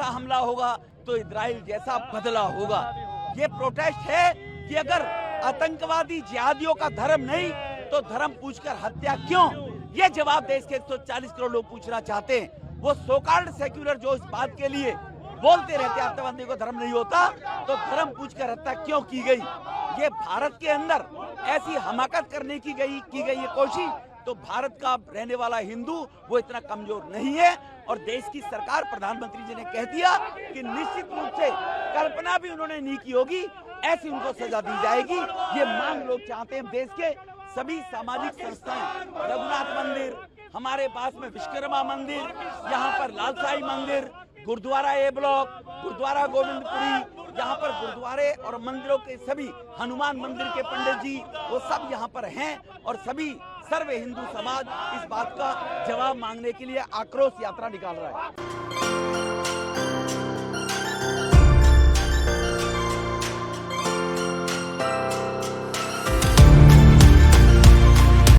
जैसा हमला होगा तो इजराइल जैसा बदला होगा। ये प्रोटेस्ट है कि अगर आतंकवादी जिहादियों का धर्म नहीं तो धर्म पूछकर हत्या क्यों? ये जवाब देश के 140 करोड़ लोग पूछना चाहते हैं। वो सोकाल्ड सेक्युलर जो इस बात के लिए बोलते रहते आतंकवादी को धर्म नहीं होता तो धर्म पूछकर हत्या क्यों की गई? ये भारत के अंदर ऐसी हमाकत करने की गई ये कोशिश, तो भारत का रहने वाला हिंदू वो इतना कमजोर नहीं है। और देश की सरकार, प्रधानमंत्री जी ने कह दिया कि निश्चित रूप से कल्पना भी उन्होंने नहीं की होगी ऐसी उनको सजा दी जाएगी। ये मांग लोग चाहते हैं। देश के सभी सामाजिक संस्थाएं, रघुनाथ मंदिर, हमारे पास में विश्वकर्मा मंदिर, यहाँ पर लाल साई मंदिर, गुरुद्वारा ए ब्लॉक, गुरुद्वारा गोविंदपुरी, यहाँ पर गुरुद्वारे और मंदिरों के सभी, हनुमान मंदिर के पंडित जी वो सब यहाँ पर हैं और सभी सर्व हिंदू समाज इस बात का जवाब मांगने के लिए आक्रोश यात्रा निकाल रहा है।